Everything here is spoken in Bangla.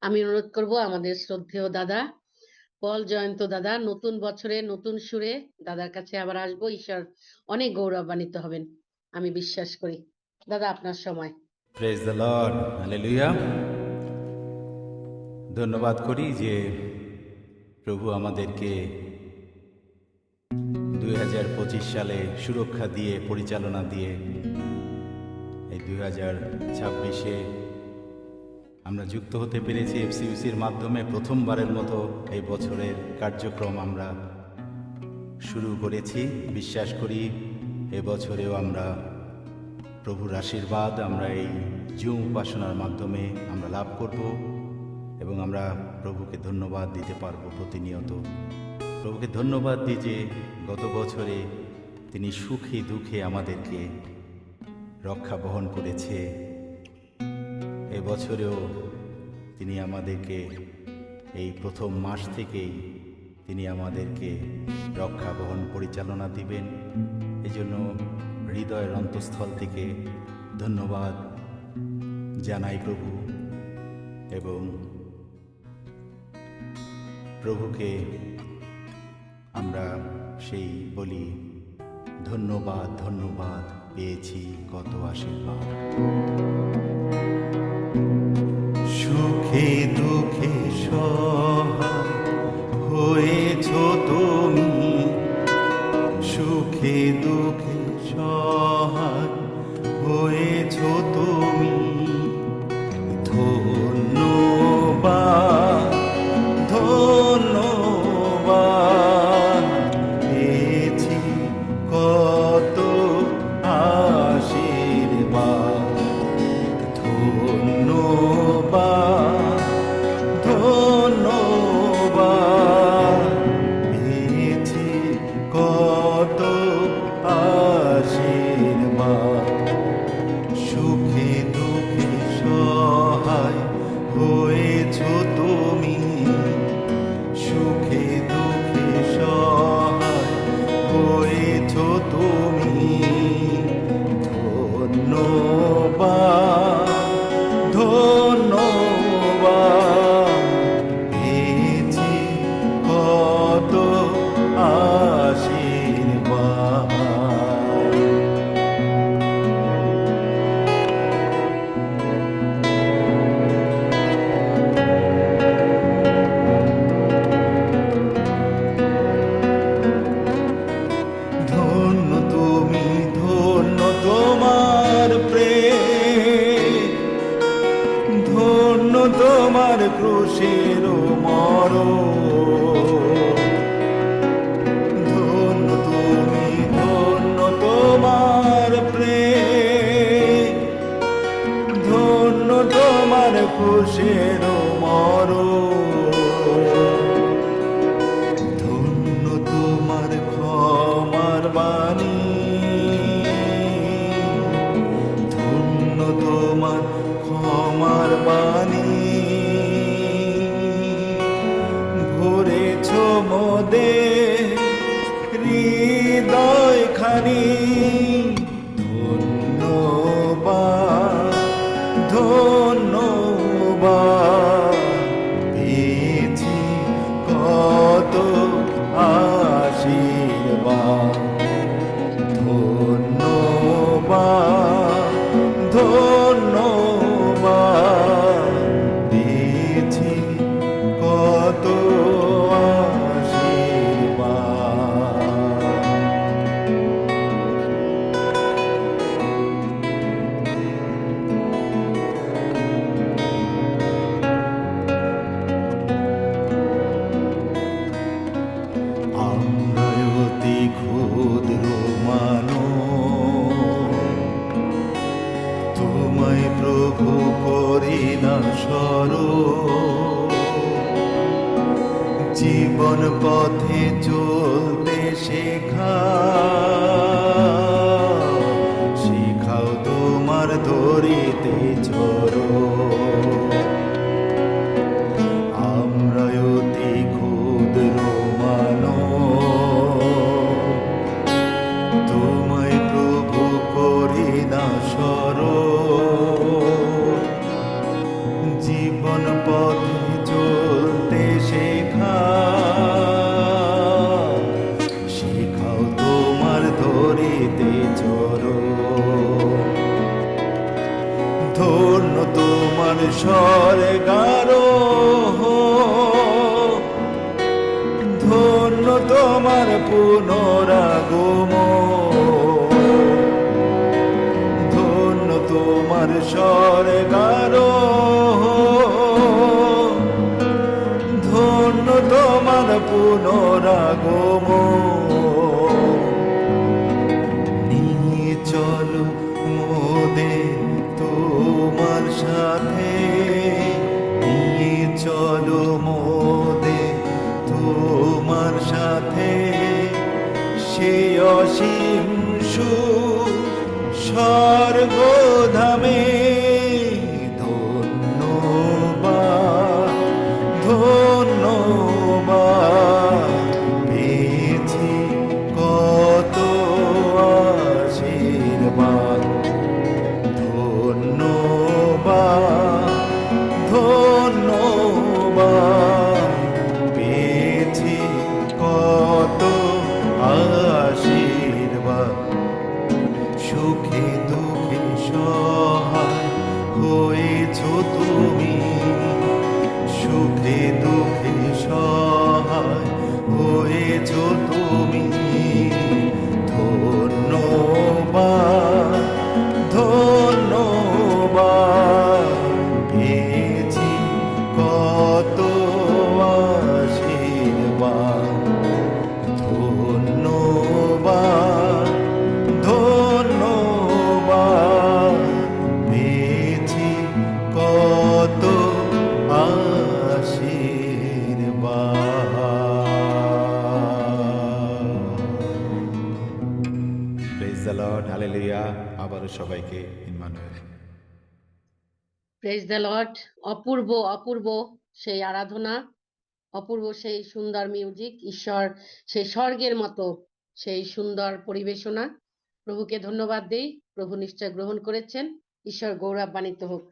আমি অনুরোধ করব আমাদের শ্রদ্ধেয় দাদা পল জয়ন্ত দাদা নতুন বছরে নতুন সুরে দাদার কাছে আবার আসবো। ঈশ্বর অনেক গৌরবান্বিত হবেন আমি বিশ্বাস করি। দাদা আপনার সময়। Praise the Lord, hallelujah. ধন্যবাদ করি যে প্রভু আমাদেরকে 2025 সালে সুরক্ষা দিয়ে, পরিচালনা দিয়ে এই 2026-এ আমরা যুক্ত হতে পেরেছি। এফসিউসির মাধ্যমে প্রথমবারের মতো এই বছরের কার্যক্রম আমরা শুরু করেছি। বিশ্বাস করি এবছরেও আমরা প্রভুর আশীর্বাদ আমরা এই জুম উপাসনার মাধ্যমে আমরা লাভ করব এবং আমরা প্রভুকে ধন্যবাদ দিতে পারব প্রতিনিয়ত। প্রভুকে ধন্যবাদ দিই যে গত বছরে তিনি সুখে দুঃখে আমাদেরকে রক্ষা বহন করেছে। এবছরেও তিনি আমাদেরকে এই প্রথম মাস থেকেই তিনি আমাদেরকে রক্ষা বহন পরিচালনা দিবেন। এজন্য হৃদয়ের অন্তঃস্থল থেকে ধন্যবাদ জানাই প্রভু, এবং প্রভুকে আমরা সেই বলি ধন্যবাদ, ধন্যবাদ পেয়েছি কত আশীর্বাদ। সুখে দুঃখে সহায় হয়েছ তুমি, সুখে দুঃখে সহায় হয়েছ তুমি। ধন্যবাদ, ধন্যবাদ পেয়েছি কত আশীর্বাদ। ধন্যবাদ, ধন্যবাদ পেয়েছি কত আশীর্বাদ। সুখে দুঃখে সহায় হয়েছ তুমি, সুখে দুঃখে সহায় হয়েছ তুমি। ধন্যবাদ, ধন্যবাদ পেয়েছি কত আশীর্বাদ। ধন্য তুমি, ধন্য তোমার প্রেম, ধন্য তোমার ক্রুশের মরণ। ধন্য তুমি, ধন্য তোমার প্রেম, ধন্য তোমার ক্রুশের মরণ। ধন্য তোমার ক্ষমার বাণী, ধন্য তোমার ক্ষমার বাণী। ভরেছ মোদের হৃদয় খানি। ধন্যবাদ, ধন্যবাদ পেয়েছি কত আশীর্বাদ। ধন্যবাদ, ধন্যবাদ পেয়েছি কত আশীর্বাদ। আমরা অতি ক্ষুদ্র মানব, তোমায় প্রভু করি না স্মরণ। জীবন পথে চলতে শেখাও, শেখাও তোমার ধরিতে চরণ। আমরা অতি ক্ষুদ্র মানব, তোমায় প্রভু করি না স্মরণ। জীবন পথে স্বর্গারোহ, ধন্য তোমার পুনরাগমন, ধন্য তোমার স্বর্গারোহ, ধন্য তোমার পুনরাগমন। নিয়ে চলো মোদের তোমার সাথে, নিয়ে চলো মোদের তোমার সাথে, সে অসীম স্বর্গধামে। ধন্যবাদ, ধন্যবাদ, পেয়েছি কত আশীর্বাদ। ধন্যবাদ, ধন্যবাদ, পেয়েছি কত আশীর্বাদ। সুখে দুঃখে সহায় হয়েছো তুমি, সুখে দুঃখে সহায় হয়েছো তুমি। ধন্যবাদ, ধন্যবাদ, পেয়েছি কত আশীর্বাদ। ধন্যবাদ, ধন্যবাদ, পেয়েছি কত আশীর্বাদ। Praise the Lord, hallelujah. আবারও সবাইকে ইম্মানুয়েল। Praise the Lord. অপূর্ব অপূর্ব সেই আরাধনা, অপূর্ব সেই সুন্দর মিউজিক, ঈশ্বর সেই স্বর্গের মতো সেই সুন্দর পরিবেশনা। প্রভুকে ধন্যবাদ দেই, প্রভু নিশ্চয় গ্রহণ করেছেন। ঈশ্বর গৌরবান্বিত হোক।